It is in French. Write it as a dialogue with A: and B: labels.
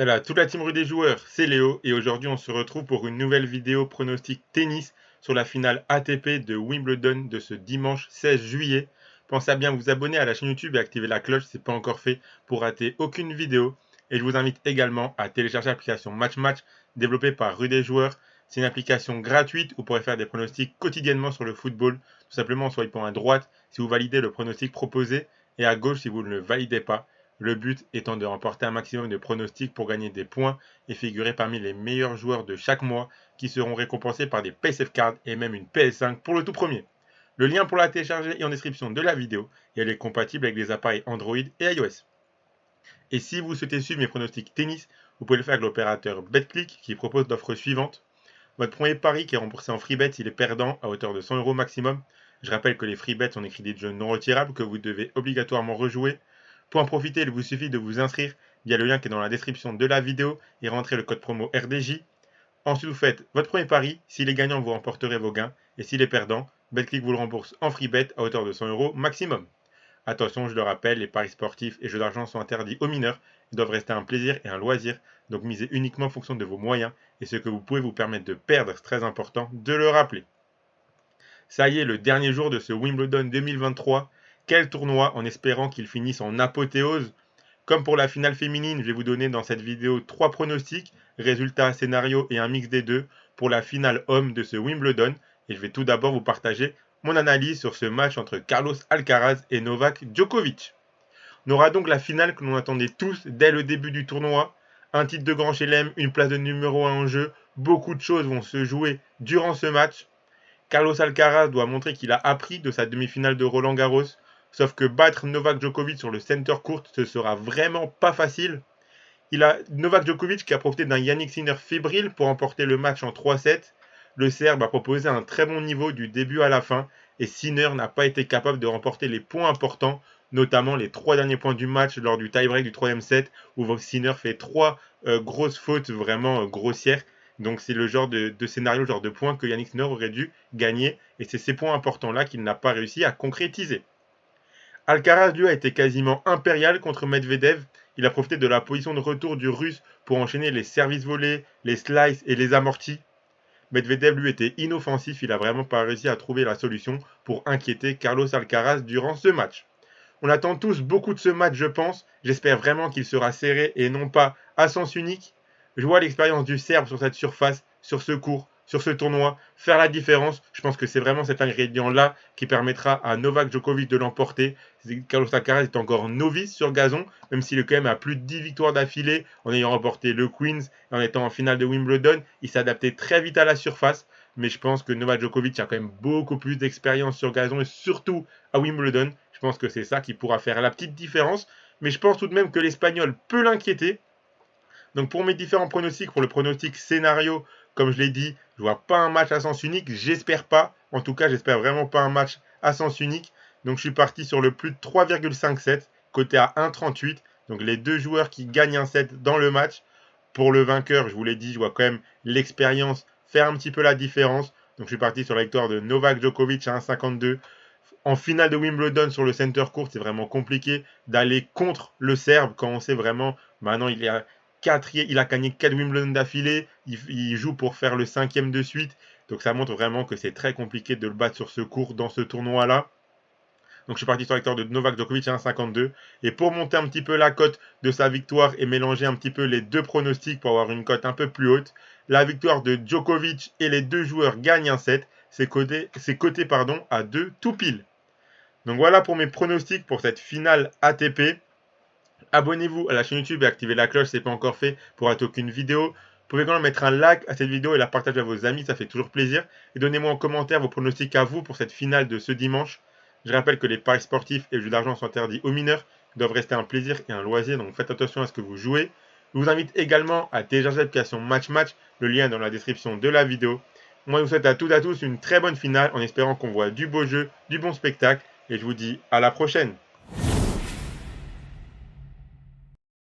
A: Salut à toute la team rue des joueurs, c'est Léo et aujourd'hui on se retrouve pour une nouvelle vidéo pronostic tennis sur la finale ATP de Wimbledon de ce dimanche 16 juillet. Pensez à bien vous abonner à la chaîne YouTube et activer la cloche si ce n'est pas encore fait pour rater aucune vidéo. Et je vous invite également à télécharger l'application Match Match développée par rue des joueurs. C'est une application gratuite où vous pourrez faire des pronostics quotidiennement sur le football, tout simplement en swipant à droite si vous validez le pronostic proposé et à gauche si vous ne le validez pas. Le but étant de remporter un maximum de pronostics pour gagner des points et figurer parmi les meilleurs joueurs de chaque mois qui seront récompensés par des PaySafe Cards et même une PS5 pour le tout premier. Le lien pour la télécharger est en description de la vidéo et elle est compatible avec les appareils Android et iOS. Et si vous souhaitez suivre mes pronostics tennis, vous pouvez le faire avec l'opérateur BetClick qui propose l'offre suivante. Votre premier pari qui est remboursé en free bet s'il est perdant à hauteur de 100 € maximum. Je rappelle que les free bets sont des crédits de jeu non retirables que vous devez obligatoirement rejouer. Pour en profiter, il vous suffit de vous inscrire via le lien qui est dans la description de la vidéo et rentrer le code promo RDJ. Ensuite, vous faites votre premier pari. S'il est gagnant, vous remporterez vos gains. Et s'il est perdant, BetClick vous le rembourse en free bet à hauteur de 100 € maximum. Attention, je le rappelle, les paris sportifs et jeux d'argent sont interdits aux mineurs. Ils doivent rester un plaisir et un loisir. Donc misez uniquement en fonction de vos moyens et ce que vous pouvez vous permettre de perdre, c'est très important de le rappeler. Ça y est, le dernier jour de ce Wimbledon 2023. Quel tournoi, en espérant qu'il finisse en apothéose. Comme pour la finale féminine, je vais vous donner dans cette vidéo 3 pronostics, résultats, scénarios et un mix des deux pour la finale homme de ce Wimbledon. Et je vais tout d'abord vous partager mon analyse sur ce match entre Carlos Alcaraz et Novak Djokovic. On aura donc la finale que l'on attendait tous dès le début du tournoi. Un titre de grand chelem, une place de numéro 1 en jeu. Beaucoup de choses vont se jouer durant ce match. Carlos Alcaraz doit montrer qu'il a appris de sa demi-finale de Roland Garros. Sauf que battre Novak Djokovic sur le center court, ce sera vraiment pas facile. Novak Djokovic qui a profité d'un Yannick Sinner fébrile pour emporter le match en 3-7. Le Serbe a proposé un très bon niveau du début à la fin et Sinner n'a pas été capable de remporter les points importants, notamment les 3 derniers points du match lors du tie-break du 3e set où Sinner fait 3 grosses fautes vraiment grossières. Donc c'est le genre de scénario, le genre de points que Yannick Sinner aurait dû gagner et c'est ces points importants-là qu'il n'a pas réussi à concrétiser. Alcaraz, lui, a été quasiment impérial contre Medvedev. Il a profité de la position de retour du Russe pour enchaîner les services volés, les slices et les amortis. Medvedev, lui, était inoffensif. Il n'a vraiment pas réussi à trouver la solution pour inquiéter Carlos Alcaraz durant ce match. On attend tous beaucoup de ce match, je pense. J'espère vraiment qu'il sera serré et non pas à sens unique. Je vois l'expérience du Serbe sur cette surface, sur ce court, sur ce tournoi, faire la différence. Je pense que c'est vraiment cet ingrédient-là qui permettra à Novak Djokovic de l'emporter. Carlos Alcaraz est encore novice sur gazon, même s'il est quand même à plus de 10 victoires d'affilée, en ayant remporté le Queens et en étant en finale de Wimbledon. Il s'est adapté très vite à la surface, mais je pense que Novak Djokovic a quand même beaucoup plus d'expérience sur gazon et surtout à Wimbledon. Je pense que c'est ça qui pourra faire la petite différence, mais je pense tout de même que l'Espagnol peut l'inquiéter. Donc pour mes différents pronostics, pour le pronostic scénario, comme je l'ai dit, je vois pas un match à sens unique, j'espère pas. En tout cas, j'espère vraiment pas un match à sens unique. Donc je suis parti sur le plus de 3,57, côté à 1,38. Donc les deux joueurs qui gagnent un set dans le match. Pour le vainqueur, je vous l'ai dit, je vois quand même l'expérience faire un petit peu la différence. Donc je suis parti sur la victoire de Novak Djokovic à 1,52. En finale de Wimbledon sur le center court, c'est vraiment compliqué d'aller contre le Serbe quand on sait vraiment, maintenant il a gagné 4 Wimbledon d'affilée, il joue pour faire le 5e de suite, donc ça montre vraiment que c'est très compliqué de le battre sur ce court dans ce tournoi-là. Donc je suis parti sur la victoire de Novak Djokovic à 1,52. Et pour monter un petit peu la cote de sa victoire et mélanger un petit peu les deux pronostics pour avoir une cote un peu plus haute, la victoire de Djokovic et les deux joueurs gagnent un set, c'est coté à 2 tout pile. Donc voilà pour mes pronostics pour cette finale ATP. Abonnez-vous à la chaîne YouTube et activez la cloche si ce n'est pas encore fait pour rater aucune vidéo. Vous pouvez également mettre un like à cette vidéo et la partager à vos amis, ça fait toujours plaisir. Et donnez-moi en commentaire vos pronostics à vous pour cette finale de ce dimanche. Je rappelle que les paris sportifs et les jeux d'argent sont interdits aux mineurs, ils doivent rester un plaisir et un loisir, donc faites attention à ce que vous jouez. Je vous invite également à télécharger l'application Match Match, le lien est dans la description de la vidéo. Moi je vous souhaite à toutes et à tous une très bonne finale en espérant qu'on voit du beau jeu, du bon spectacle et je vous dis à la prochaine.